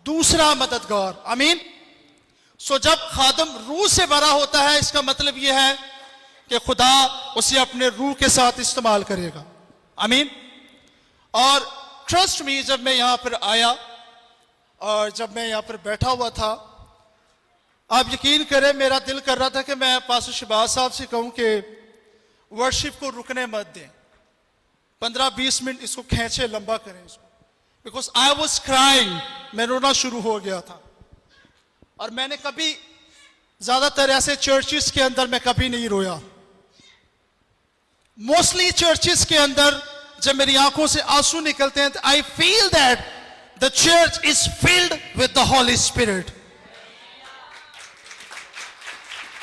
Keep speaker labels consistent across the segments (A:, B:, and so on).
A: दूसरा मददगार। आमीन। सो जब खादम रूह से भरा होता है, इसका मतलब यह है कि खुदा उसे अपने रूह के साथ इस्तेमाल करेगा। आमीन। और ट्रस्ट मी, जब मैं यहां पर आया और जब मैं यहां पर बैठा हुआ था, आप यकीन करें मेरा दिल कर रहा था कि मैं पास्टर शहबाज साहब से कहूं कि वर्शिप को रुकने मत दें, 15-20 मिनट इसको खींचे, लंबा करें इसको, बिकॉज आई वॉज क्राइंग, मैं रोना शुरू हो गया था। और मैंने कभी ज्यादातर ऐसे चर्चिस के अंदर मैं कभी नहीं रोया। मोस्टली चर्चिस के अंदर जब मेरी आंखों से आंसू निकलते हैं, I feel that the church is filled with the Holi spirit.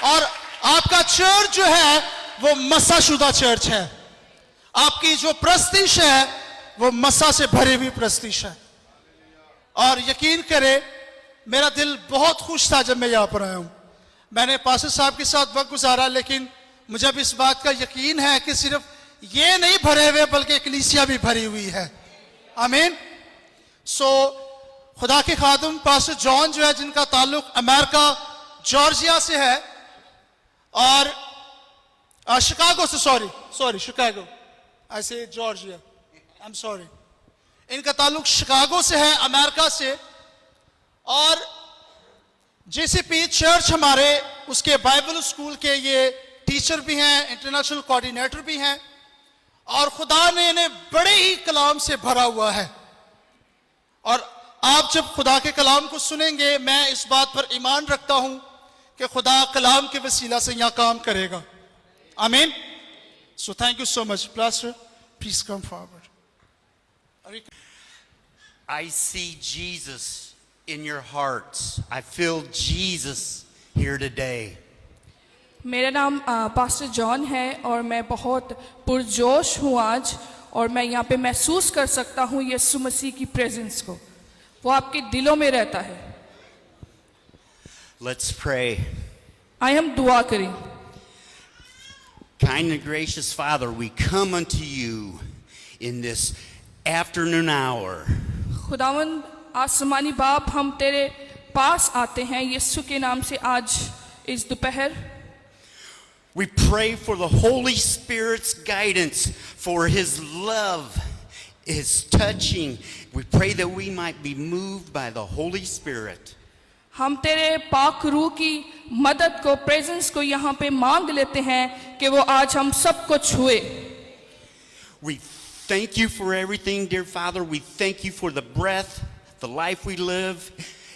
A: और आपका चर्च जो है वो मसाशुदा चर्च है, आपकी जो प्रस्तिश है वो मसा से भरी हुई प्रस्तिश है। और यकीन करें मेरा दिल बहुत खुश था जब मैं यहां पर आया हूं। मैंने पास्टर साहब के साथ वक्त गुजारा, लेकिन मुझे अब इस बात का यकीन है कि सिर्फ ये नहीं भरे हुए बल्कि एकलीसिया भी भरी हुई है। आमीन। सो खुदा के खादम पास्टर जॉन जो है, जिनका ताल्लुक अमेरिका जॉर्जिया से है और शिकागो से, सॉरी शिकागो, ऐसे जॉर्जिया, आई एम सॉरी, इनका ताल्लुक शिकागो से है, अमेरिका से। और जेसीपी चर्च हमारे उसके बाइबल स्कूल के ये टीचर भी हैं, इंटरनेशनल कोऑर्डिनेटर भी हैं। और खुदा ने इन्हें बड़े ही कलाम से भरा हुआ है। और आप जब खुदा के कलाम को सुनेंगे, मैं इस बात पर ईमान रखता हूं कि खुदा कलाम के वसीला से यहां काम करेगा। आमीन। So thank you so much. Pastor please come forward.
B: I see Jesus in your hearts. I feel Jesus here today.
C: मेरा नाम पास्टर जॉन है और मैं बहुत पुरजोश हूँ आज, और मैं यहाँ पे महसूस कर सकता हूँ यीशु मसीह की प्रेजेंस को, वो आपके दिलों में रहता है।
B: Let's pray.
C: आइए हम दुआ करें।
B: Kind and gracious Father, we come unto you in this afternoon hour.
C: खुदावंद आसमानी बाप, हम तेरे पास आते हैं यीशु के नाम से आज इस दोपहर।
B: We pray for the Holy Spirit's guidance, for His love, His touching. We pray that we might be moved by the Holy Spirit.
C: हम तेरे पाक रूह की मदद को, प्रेजेंस को यहाँ पे मांग लेते हैं कि वो आज हम सबको छुए।
B: We thank you for everything, dear Father. We thank you for the breath, the life we live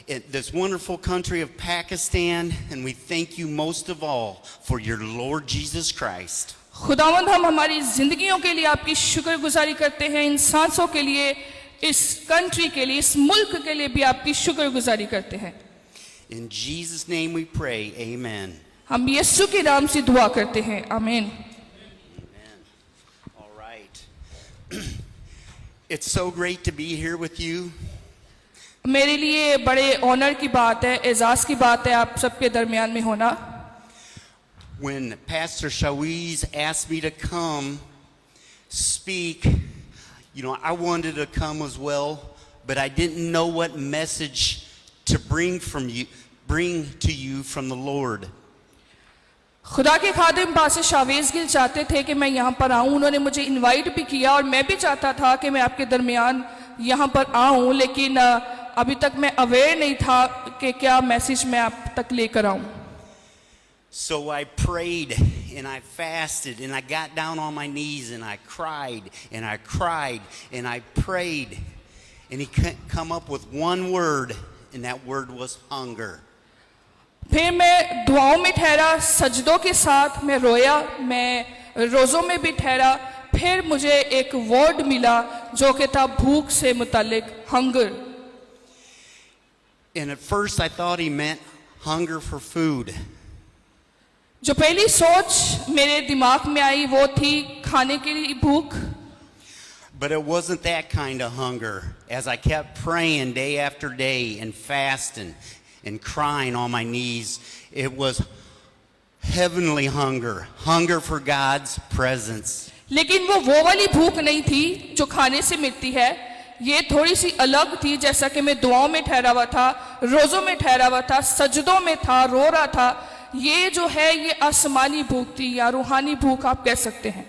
B: in this wonderful country of Pakistan, and we thank you most of all for your Lord Jesus Christ.
C: खुदावंद, हम हमारी जिंदगियों के लिए आपकी शुक्रगुजारी करते हैं, इन सांसों के लिए, इस कंट्री के लिए, इस मुल्क के लिए भी आपकी शुक्रगुजारी करते हैं।
B: In Jesus' name we pray, amen.
C: हम यीशु के नाम से दुआ करते हैं, आमीन।
B: All right. It's so great to be here with you.
C: मेरे लिए बड़े ऑनर की बात है, एजाज की बात है आप सबके दरमियान में होना।
B: When Pastor Shawiz asked me to come speak, I wanted to come as well, but I didn't know what message to bring to you from the Lord.
C: खुदा के खादिम पास्टर शावेज गिल चाहते थे कि मैं यहाँ पर आऊँ, उन्होंने मुझे इनवाइट भी किया और मैं भी चाहता था कि मैं आपके दरमियान यहाँ पर आऊँ, लेकिन अभी तक मैं अवेयर नहीं था कि क्या मैसेज मैं आप तक लेकर आऊँ।
B: So I prayed and I fasted and I got down on my knees and I cried and I cried and I prayed, and he couldn't come up with one word, and that word was hunger.
C: फिर मैं दुआओं में ठहरा, सजदों के साथ मैं रोया, मैं रोज़ों में भी ठहरा। फिर मुझे एक वर्ड मिला जो कि था भूख से मुतालिक, hunger.
B: And at first I thought he meant hunger for food.
C: जो पहली सोच मेरे दिमाग में आई वो थी खाने के लिए भूख।
B: But it wasn't that kind of hunger. As I kept praying day after day and fasting and crying on my knees, it was heavenly hunger, hunger for God's presence.
C: लेकिन वो वाली भूख नहीं थी जो खाने से मिलती है। ये थोड़ी सी अलग थी, जैसा कि मैं दुआओं में ठहरा हुआ था, रोज़ों में ठहरा हुआ था, सजदों में था, रो रहा था। ये जो है ये आसमानी भूख थी या रूहानी भूख आप कह सकते हैं।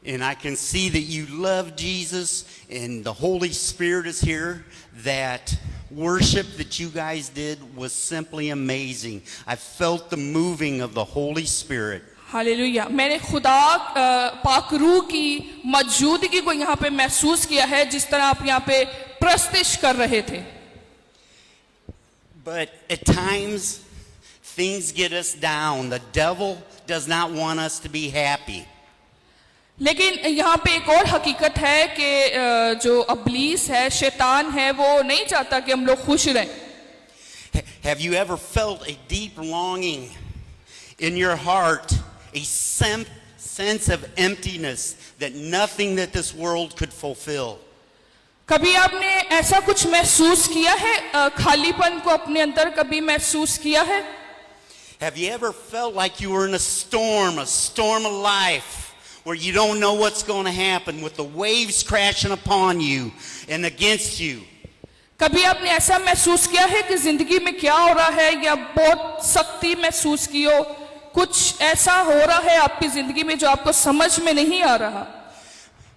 B: And I can see that you love Jesus and the Holy Spirit is here. That worship that you guys did was simply amazing. I felt the moving of the Holy Spirit.
C: Hallelujah. मैंने खुदा पाक रूह की मौजूदगी को यहाँ पे महसूस किया है, जिस तरह आप यहाँ पे प्रस्तिश कर रहे थे।
B: But at times things get us down. The devil does not want us to be happy.
C: लेकिन यहाँ पे एक और हकीकत है कि जो अब्लीस है, शैतान है, वो नहीं चाहता कि हम लोग खुश रहें।
B: Have you ever felt a deep longing in your heart, a sense of emptiness that nothing that this world could fulfill?
C: कभी आपने ऐसा कुछ महसूस किया है, खालीपन को अपने अंदर कभी महसूस किया है?
B: Have you ever felt like you were in a storm of life, where you don't know what's going to happen, with the waves crashing upon you and against you?
C: कभी आपने ऐसा महसूस किया है कि जिंदगी में क्या हो रहा है, या बहुत सख्ती महसूस की हो, कुछ ऐसा हो रहा है आपकी जिंदगी में जो आपको समझ में नहीं आ रहा?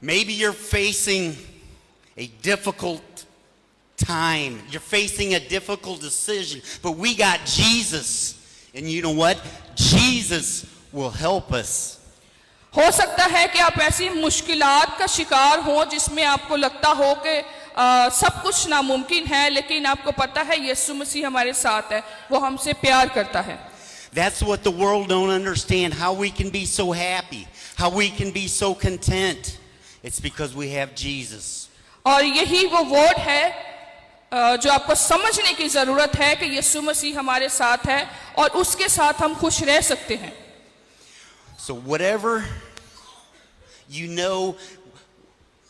B: Maybe you're facing a difficult time. You're facing a difficult decision, but we got Jesus. And you know what? Jesus will help us.
C: हो सकता है कि आप ऐसी मुश्किलात का शिकार हो जिसमें आपको लगता हो कि सब कुछ नामुमकिन है, लेकिन आपको पता है यीशु मसीह हमारे साथ है, वो हमसे प्यार करता है।
B: That's what the world don't understand, how we can be so happy, how we can be so content. It's because we have Jesus.
C: और यही वो वर्ड है जो आपको समझने की जरूरत है कि यीशु मसीह हमारे साथ है और उसके साथ हम खुश रह सकते हैं।
B: So whatever you know,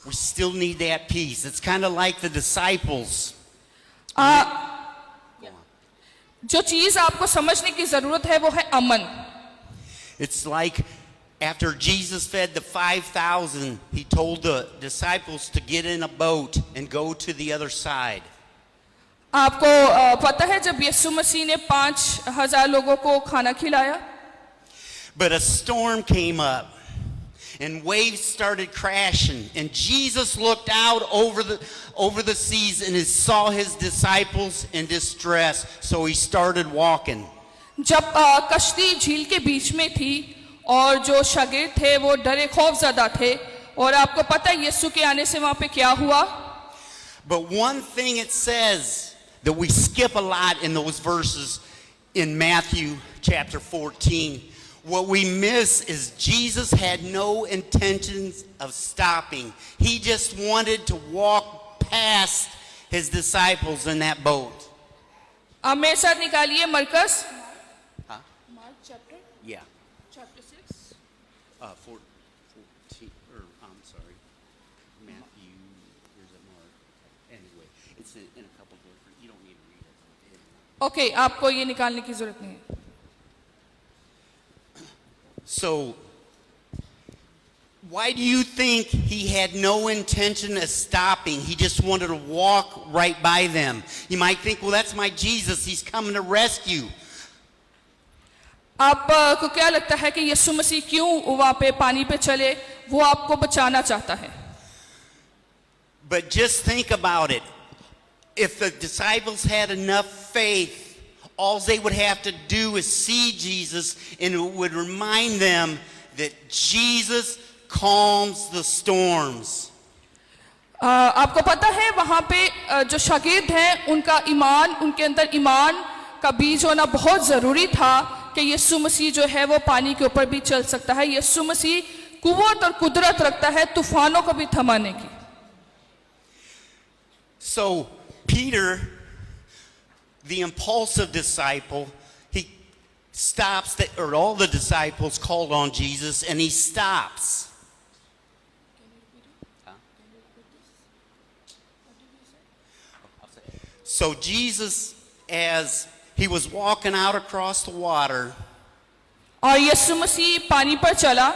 B: we still need that peace. It's kind of like the disciples.
C: जो चीज आपको समझने की जरूरत है वो है अमन।
B: It's like after Jesus fed the 5,000, he told the disciples to get in a boat and go to the other side.
C: आपको पता है जब यीशु मसीह ने 5,000 लोगों को खाना खिलाया,
B: But a storm came up and waves started crashing, and Jesus looked out over the seas and he saw his disciples in distress, so he started walking.
C: जब कश्ती झील के बीच में थी और जो शागिर्द थे वो डरे खौफजदा थे, और आपको पता है यीशु के आने से वहां पे क्या हुआ?
B: But one thing it says that we skip a lot in those verses in Matthew chapter 14, what we miss is Jesus had no intentions of stopping. He just wanted to walk past his disciples in that boat.
C: आप मेरे साथ निकालिए मरकस
B: Yeah.
C: chapter 6.
B: 14, or I'm sorry, Matthew, where's it Mark? Anyway, it's in a couple different, you don't need to read it.
C: Okay, आपको ये निकालने की जरूरत नहीं है।
B: So, why do you think he had no intention of stopping? He just wanted to walk right by them. You might think, well, that's my Jesus. He's coming to rescue.
C: आपको क्या लगता है कि यीशु मसीह क्यों वहां पे पानी पे चले? वो आपको बचाना चाहता है।
B: But just think about it. If the disciples had enough faith, all they would have to do is see Jesus, and it would remind them that Jesus calms the storms.
C: आपको पता है वहां पे जो शागिर्द हैं उनका ईमान, उनके अंदर ईमान का बीज होना बहुत जरूरी था कि यीशु मसीह जो है वो पानी के ऊपर भी चल सकता है। यीशु मसीह कुव्वत और कुदरत रखता है तूफानों को भी थमाने की।
B: So Peter, the impulsive disciple, he stops, or all the disciples called on Jesus, and he stops. So Jesus, as he was walking out across the water,
C: और यीशु मसीह पानी पर चला,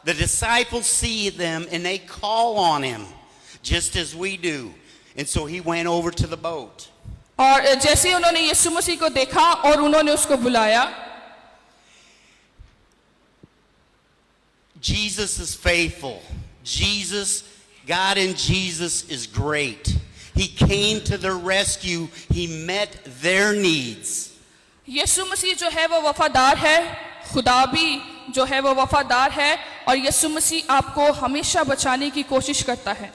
B: the disciples see them and they call on him. just as we do. And so he went over to the boat.
C: और जैसे ही उन्होंने यीशु मसीह को देखा और उन्होंने उसको बुलाया,
B: Jesus is faithful. God in Jesus is great. He came to their rescue. He met their needs.
C: यीशु मसीह जो है वो वफादार है, खुदा भी जो है वो वफादार है, और यीशु मसीह आपको हमेशा बचाने की कोशिश करता है.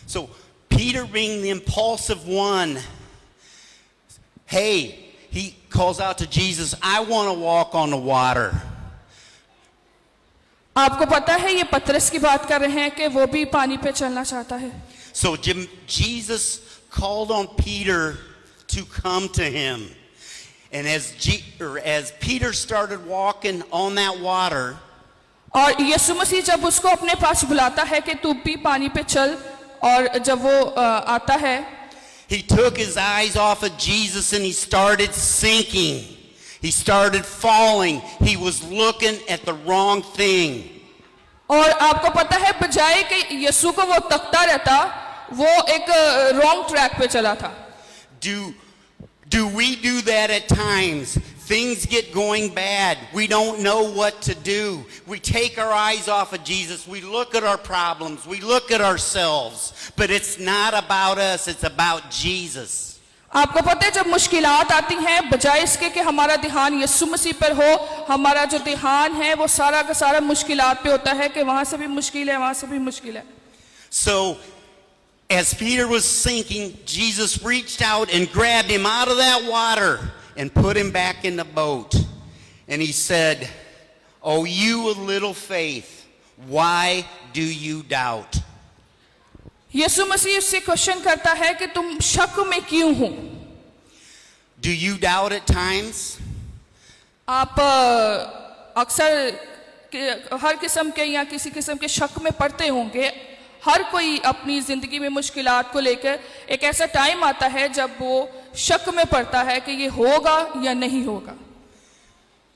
B: So Peter, being the impulsive one, he calls out to Jesus, I want to walk on the water.
C: आपको पता है ये पतरस की बात कर रहे हैं कि वो भी पानी पे चलना चाहता है.
B: So Jesus called on Peter to come to him. And as Peter started walking on that water,
C: और यीशु मसीह जब उसको अपने पास बुलाता है कि तू भी पानी पे चल, और जब वो आता है,
B: he took his eyes off of Jesus and he started sinking. He started falling. He was looking at the wrong thing.
C: और आपको पता है बजाय कि यीशु को वो तकता रहता, वो एक रॉन्ग ट्रैक पे चला था.
B: Do we do that at times? Things get going bad. We don't know what to do. We take our eyes off of Jesus. We look at our problems. We look at ourselves. But it's not about us. It's about Jesus.
C: आपको पता है जब मुश्किलात आती हैं, बजाय इसके कि हमारा ध्यान यीशु मसीह पर हो, हमारा जो ध्यान है वो सारा का सारा मुश्किलात पे होता है कि वहां से भी मुश्किल है, वहां से भी मुश्किल है.
B: So as Peter was sinking, Jesus reached out and grabbed him out of that water and put him back in the boat. And he said, "Oh, you of little faith, why do you doubt?"
C: यीशु मसीह उससे question करता है कि तुम शक में क्यों हो.
B: Do you doubt at times?
C: आप अक्सर हर किस्म के या किसी किस्म के शक में पड़ते होंगे. हर कोई अपनी जिंदगी में मुश्किलात को लेकर एक ऐसा टाइम आता है जब वो शक में पड़ता है कि ये होगा या नहीं होगा.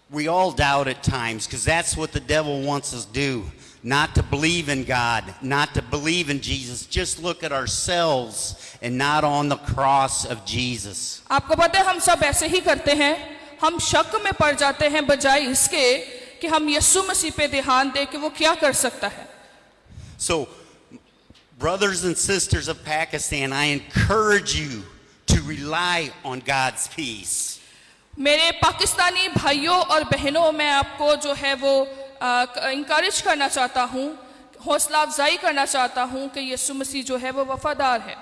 B: We all doubt at times because that's what the devil wants us to do. Not to believe in God, not to believe in Jesus. Just look at ourselves and not on the cross of Jesus.
C: आपको पता है हम सब ऐसे ही करते हैं. हम शक में पड़ जाते हैं बजाय इसके कि हम यीशु मसीह पे ध्यान दें कि वो क्या कर सकता है.
B: So, brothers and sisters of Pakistan, I encourage you to rely on God's peace.
C: मेरे पाकिस्तानी भाइयों और बहनों, मैं आपको जो है वो इंकरेज करना चाहता हूँ, हौसला अफजाई करना चाहता हूँ कि यीशु मसीह जो है वो वफादार है.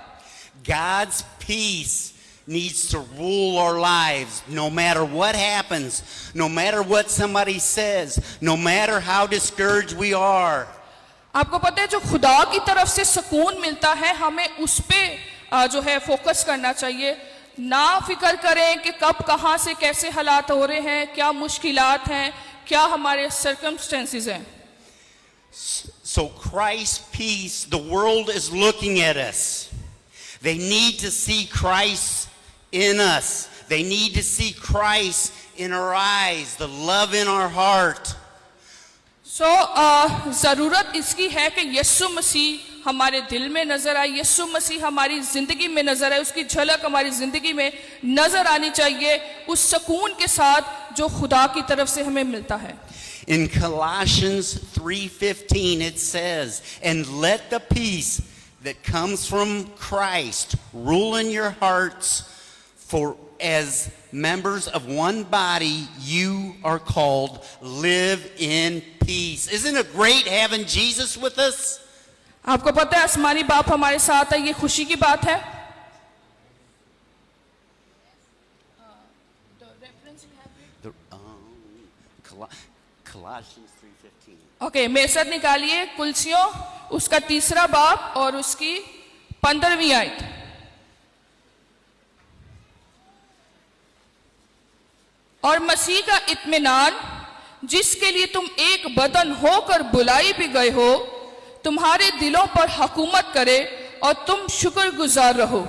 B: God's peace needs to rule our lives no matter what happens, no matter what somebody says, no matter how discouraged we are.
C: आपको पता है जो खुदा की तरफ से सुकून मिलता है, हमें उस पे जो है फोकस करना चाहिए. ना फिक्र करें कि कब कहाँ से कैसे हालात हो रहे हैं, क्या मुश्किलात हैं, क्या हमारे सर्कमस्टेंसेस हैं.
B: So Christ's peace, the world is looking at us. They need to see Christ in us. They need to see Christ in our eyes, the love in our heart.
C: So ज़रूरत इसकी है कि यीशु मसीह हमारे दिल में नजर आए, यीशु मसीह हमारी जिंदगी में नजर आए, उसकी झलक हमारी जिंदगी में नजर आनी चाहिए उस सुकून के साथ जो खुदा की तरफ से हमें मिलता है.
B: In Colossians 3:15 it says, "And let the peace that comes from Christ rule in your hearts, for as members of one body you are called, live in peace." Isn't it great having Jesus with us?
C: आपको पता है आसमानी बाप हमारे साथ है, ये खुशी की बात है.
B: Colossians 3:15.
C: ओके, मेरे साथ निकालिए कुलसियों उसका 3 बाब और उसकी 15वीं आयत. और मसीह का इत्मीनान जिसके लिए तुम एक बदन होकर बुलाई भी गए हो, तुम्हारे दिलों पर हुकूमत करे और तुम शुक्रगुजार रहो.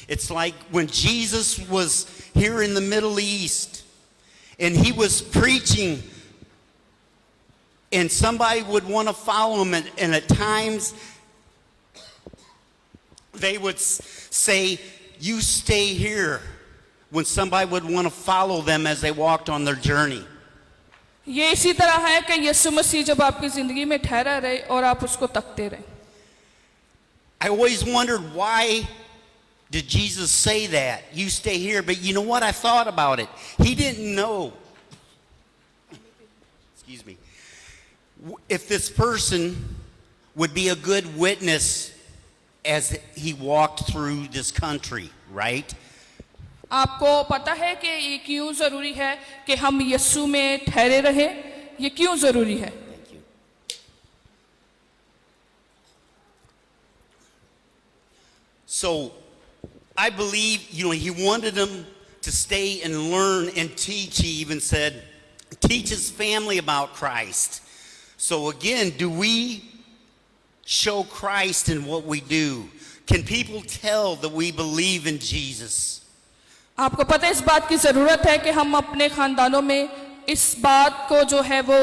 B: It's like when Jesus was here in the Middle East and he was preaching and somebody would want to follow him, and at times they would say, "You stay here," when somebody would want to follow them as they walked on their journey.
C: ये इसी तरह है कि यीशु मसीह जब आपकी जिंदगी में ठहरा रहे और आप उसको तकते रहे.
B: I always wondered, why did Jesus say that? You stay here. But you know what? I thought about it. He didn't know. Excuse me. If this person would be a good witness as he walked through this country, right?
C: आपको पता है कि ये क्यों जरूरी है कि हम यीशु में ठहरे रहे? ये क्यों जरूरी है?
B: Thank you. So, I believe, he wanted them to stay and learn and teach. He even said, teach his family about Christ. So again, do we show Christ in what we do? Can people tell that we believe in Jesus?
C: आपको पता है इस बात की जरूरत है कि हम अपने खानदानों में इस बात को जो है वो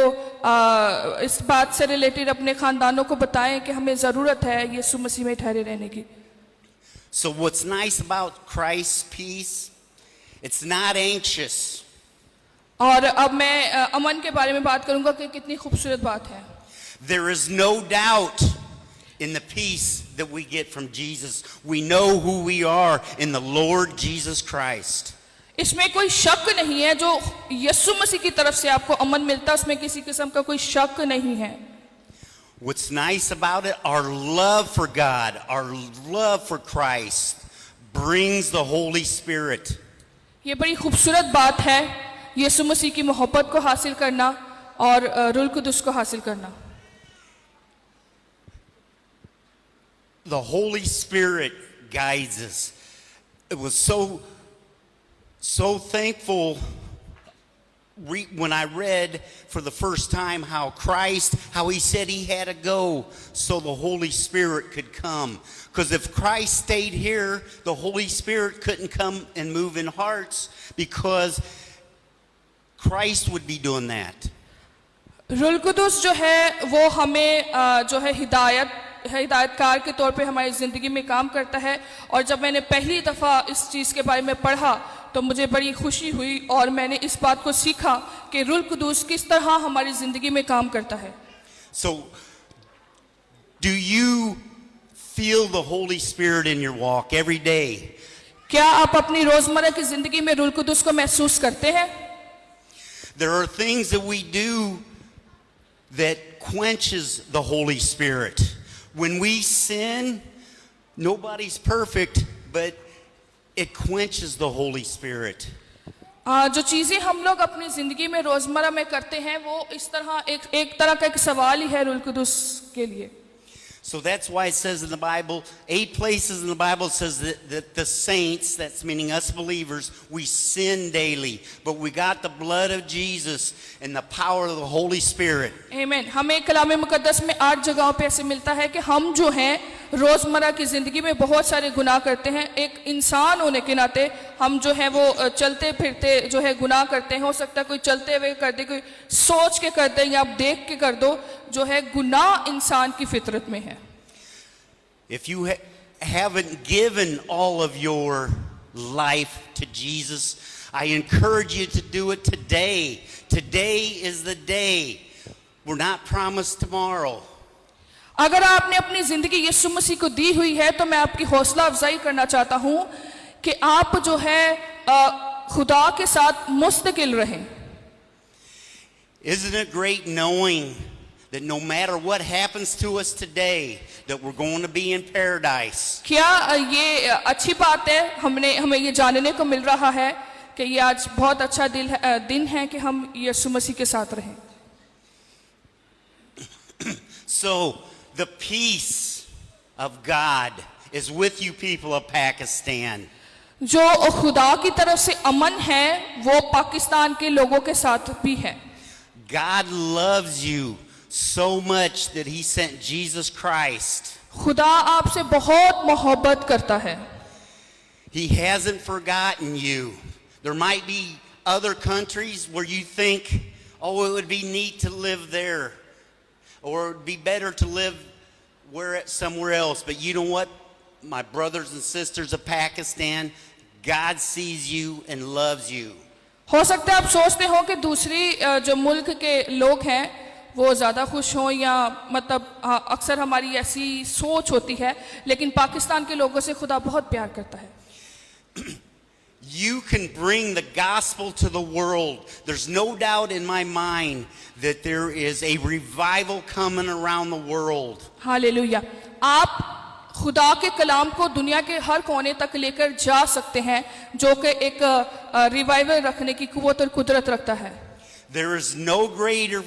C: इस बात से रिलेटेड अपने खानदानों को बताएं कि हमें जरूरत है यीशु मसीह में ठहरे रहने की.
B: So what's nice about Christ's peace, it's not anxious.
C: और अब मैं अमन के बारे में बात करूंगा कि कितनी खूबसूरत बात है.
B: There is no doubt in the peace that we get from Jesus. We know who we are in the Lord Jesus Christ.
C: इसमें कोई शक नहीं है. जो यीशु मसीह की तरफ से आपको अमन मिलता है उसमें किसी किस्म का कोई शक नहीं है.
B: What's nice about it, our love for God, our love for Christ brings the Holy Spirit.
C: ये बड़ी खूबसूरत बात है यीशु मसीह की मोहब्बत को हासिल करना और रूह कुदुस को हासिल करना.
B: The Holy Spirit guides us. It was so thankful when I read for the first time how he said he had to go so the Holy Spirit could come. Because if Christ stayed here, the Holy Spirit couldn't come and move in hearts because Christ would be doing that.
C: रूह कुदुस जो है वो हमें जो है हिदायतकार के तौर पे हमारी ज़िंदगी में काम करता है. और जब मैंने पहली दफ़ा इस चीज़ के बारे में पढ़ा तो मुझे बड़ी खुशी हुई और मैंने इस बात को सीखा कि रूह कुदुस किस तरह हमारी ज़िंदगी में काम करता है.
B: So, do you feel the Holy Spirit in your walk every day?
C: क्या आप अपनी रोज़मर्रा की ज़िंदगी में रूह कुदुस को महसूस करते हैं?
B: There are things that we do that quenches the Holy Spirit. When we sin, nobody's perfect, but it quenches the Holy Spirit.
C: जो चीज़ें हम लोग अपनी ज़िंदगी में रोज़मर्रा में करते हैं वो इस तरह एक तरह का एक सवाल ही है रूह कुदुस के लिए.
B: So that's why it says in the Bible, 8 places in the Bible says that the saints, that's meaning us believers, we sin daily. But we got the blood of Jesus and the power of the Holy Spirit.
C: Amen. हमें कलाम मुकद्दस में 8 जगहों पे ऐसे मिलता है कि हम जो हैं रोज़मर्रा की ज़िंदगी में बहुत सारे गुनाह करते हैं. एक इंसान होने के नाते हम जो है वो चलते फिरते जो है गुनाह करते हैं. हो सकता है कोई चलते हुए कर दे, कोई सोच के कर दे या आप देख के कर दो. जो है गुनाह इंसान की फितरत में है.
B: If you haven't given all of your life to Jesus, I encourage you to do it today. Today is the day. We're not promised tomorrow.
C: अगर आपने अपनी जिंदगी यीशु मसीह को दी हुई है तो मैं आपकी हौसला अफजाई करना चाहता हूं कि आप जो है खुदा के साथ मुस्तकिल रहें.
B: Isn't it great knowing that no matter what happens to us today, that we're going to be in paradise?
C: क्या ये अच्छी बात है. हमें ये जानने को मिल रहा है कि ये आज बहुत अच्छा दिन है कि हम यीशु मसीह के साथ रहें.
B: So the peace of God is with you people of Pakistan.
C: जो खुदा की तरफ से अमन है वो पाकिस्तान के लोगों के साथ भी है.
B: God loves you so much that he sent Jesus Christ.
C: खुदा आपसे बहुत मोहब्बत करता है.
B: He hasn't forgotten you. There might be other countries where you think, oh, it would be neat to live there, or it would be better to live somewhere else. But you know what? my brothers and sisters of Pakistan, God sees you and loves you.
C: हो सकता है आप सोचते हो कि दूसरी जो मुल्क के लोग हैं वो ज़्यादा खुश हों, या मतलब अक्सर हमारी ऐसी सोच होती है, लेकिन पाकिस्तान के लोगों से खुदा बहुत प्यार करता है.
B: You can bring the gospel to the world. There's no doubt in my mind that there is a revival coming around the world.
C: Hallelujah. आप खुदा के कलाम को दुनिया के हर कोने तक लेकर जा सकते हैं, जो कि एक रिवाइवल रखने की कुव्वत और कुदरत रखता है.
B: There is no greater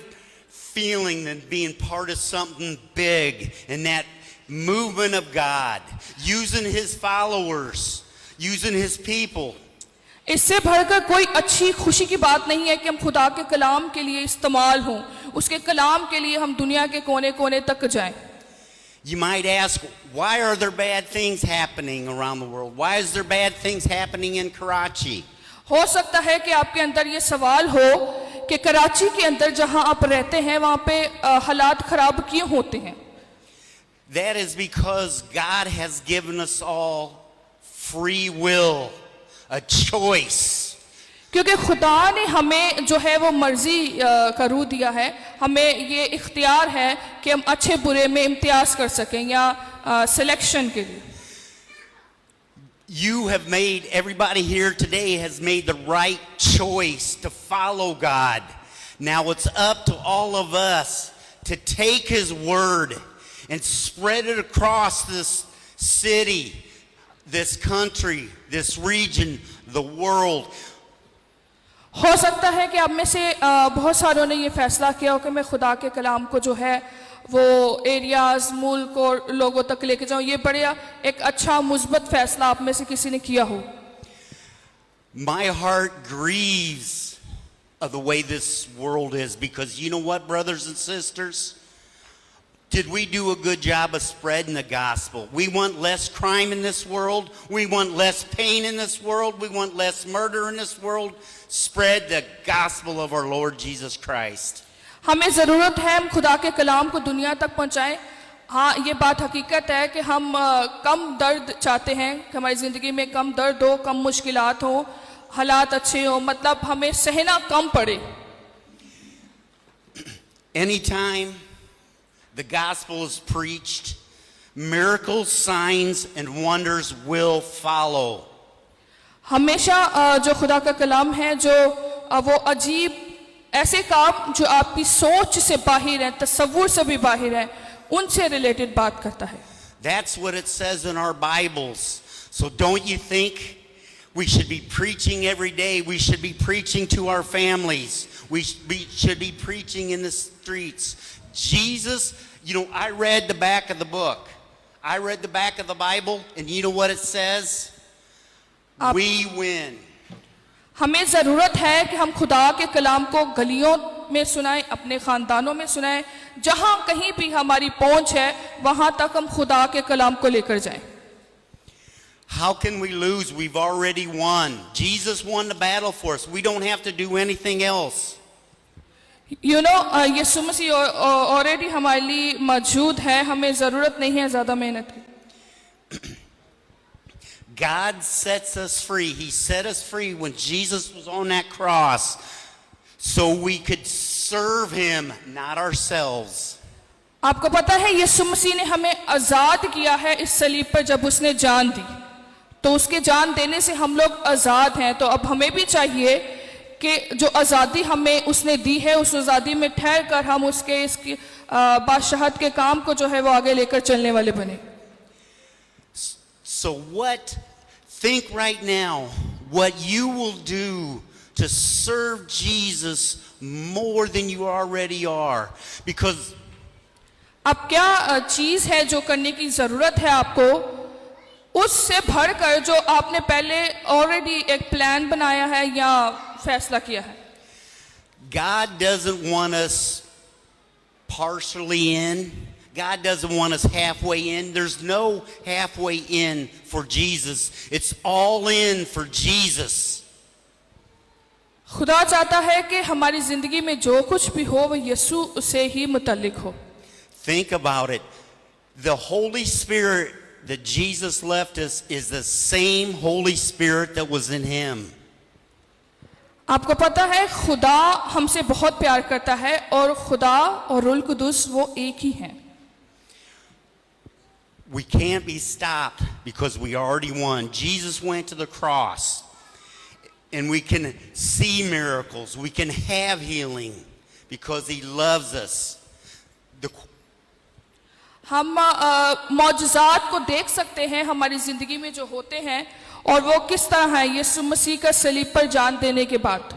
B: feeling than being part of something big in that movement of God, using his followers, using his people.
C: इससे बढ़कर कोई अच्छी खुशी की बात नहीं है कि हम खुदा के कलाम के लिए इस्तेमाल हों, उसके कलाम के लिए हम दुनिया के कोने कोने तक जाएं.
B: You might ask, why are there bad things happening around the world? Why is there bad things happening in Karachi?
C: हो सकता है कि आपके अंदर ये सवाल हो कि कराची के अंदर जहां आप रहते हैं वहां पे हालात खराब क्यों होते हैं.
B: That is because God has given us all free will, a choice.
C: क्योंकि खुदा ने हमें जो है वो मर्जी का रूह दिया है, हमें ये इख्तियार है कि हम अच्छे बुरे में इम्तियाज कर सकें या सिलेक्शन के लिए.
B: You have made, everybody here today has made the right choice to follow God. Now it's up to all of us to take his word and spread it across this city, this country, this region, the world.
C: हो सकता है कि आप में से बहुत सारों ने ये फैसला किया हो कि मैं खुदा के कलाम को जो है वो एरियाज, मुल्क और लोगों तक लेके जाऊं. ये बड़ा एक अच्छा मुस्बत फैसला आप में से किसी ने किया हो.
B: My heart grieves of the way this world is, because you know what, brothers and sisters? Did we do a good job of spreading the gospel? We want less crime in this world. We want less pain in this world. We want less murder in this world. Spread the gospel of our Lord Jesus Christ.
C: हमें ज़रूरत है हम खुदा के कलाम को दुनिया तक पहुंचाएं. हाँ, ये बात हकीकत है कि हम कम दर्द चाहते हैं कि हमारी ज़िंदगी में कम दर्द हो, कम मुश्किलात हो, हालात अच्छे हो, मतलब हमें सहना कम पड़े.
B: Anytime the gospel is preached, miracles, signs, and wonders will follow.
C: हमेशा जो खुदा का कलाम है, जो वो अजीब ऐसे काम जो आपकी सोच से बाहर हैं, तसव्वुर से भी बाहर हैं, उनसे रिलेटेड बात करता है.
B: That's what it says in our Bibles. So don't you think we should be preaching every day? We should be preaching to our families. We should be preaching in the streets. Jesus, you know, I read the back of the book. I read the back of the Bible, and you know what it says? We win.
C: हमें ज़रूरत है कि हम खुदा के कलाम को गलियों में सुनाएं, अपने ख़ानदानों में सुनाएं, जहां कहीं भी हमारी पहुंच है वहां तक हम खुदा के कलाम को लेकर जाएं.
B: How can we lose? We've already won. Jesus won the battle for us. We don't have to do anything else.
C: You know, Yeshu Masih already हमारे लिए मौजूद है, हमें ज़रूरत नहीं है ज़्यादा मेहनत की.
B: God sets us free. He set us free when Jesus was on that cross so we could serve him, not ourselves.
C: आपको पता है यीशु मसीह ने हमें आज़ाद किया है इस सलीब पर. जब उसने जान दी तो उसके जान देने से हम लोग आज़ाद हैं. तो अब हमें भी चाहिए कि जो आज़ादी हमें उसने दी है, उस आज़ादी में ठहर कर हम उसके इसकी बादशाहत के काम को जो है वो आगे लेकर चलने वाले बने.
B: So think right now what you will do to serve Jesus more than you already are. Because
C: अब क्या चीज़ है जो करने की ज़रूरत है आपको, उससे बढ़कर जो आपने पहले ऑलरेडी एक प्लान बनाया है या फैसला किया है.
B: God doesn't want us partially in. God doesn't want us halfway in. There's no halfway in for Jesus. It's all in for Jesus.
C: खुदा चाहता है कि हमारी जिंदगी में जो कुछ भी हो वो यीशु से ही मुतल्लिक हो.
B: Think about it. The Holy Spirit that Jesus left us is the same Holy Spirit that was in him.
C: आपको पता है खुदा हमसे बहुत प्यार करता है और खुदा और रूल कुदूस वो एक ही हैं।
B: We can't be stopped because we already won. Jesus went to the cross, and we can see miracles. We can have healing because he loves us.
C: हम मौजज़ात को देख सकते हैं हमारी ज़िंदगी में जो होते हैं और वो किस तरह है यीशु मसीह का सलीब पर जान देने के बाद।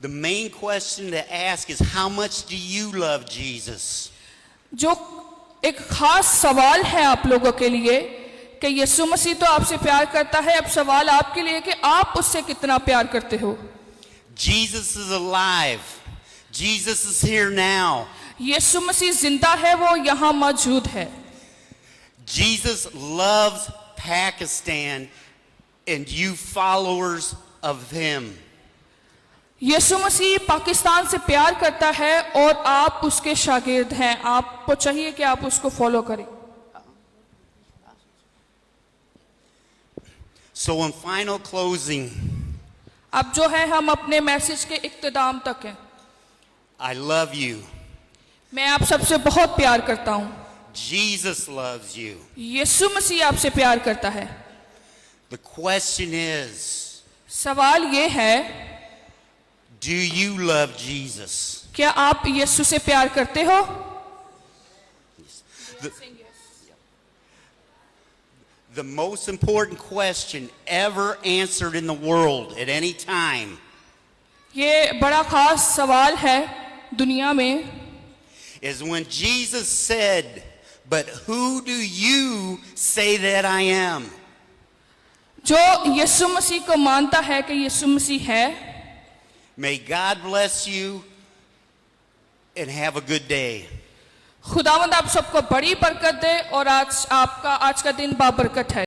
B: The main question to ask is, how much do you love Jesus?
C: जो एक खास सवाल है आप लोगों के लिए कि यीशु मसीह तो आपसे प्यार करता है, अब सवाल आपके लिए कि आप उससे कितना प्यार करते हो।
B: Jesus is alive. Jesus is here now.
C: यीशु मसीह जिंदा है, वो यहाँ मौजूद है।
B: Jesus loves Pakistan and you followers of him.
C: यीशु मसीह पाकिस्तान से प्यार करता है और आप उसके शागिर्द हैं। आपको चाहिए कि आप उसको फॉलो करें।
B: So in final closing,
C: अब जो है हम अपने मैसेज के इख्तिताम तक हैं।
B: I love you.
C: मैं आप सबसे बहुत प्यार करता हूँ।
B: Jesus loves you.
C: यीशु मसीह आपसे प्यार करता है।
B: The question is,
C: सवाल ये है,
B: do you love Jesus?
C: क्या आप यीशु से प्यार करते हो?
B: The most important question ever answered in the world at any time
C: ये बड़ा खास सवाल है दुनिया में,
B: is when Jesus said, "But who do you say that I am?"
C: जो यीशु मसीह को मानता है कि यीशु मसीह है।
B: May God bless you and have a good day.
C: खुदावंद आप सबको बड़ी बरकत दे और आज का दिन बाबरकत है।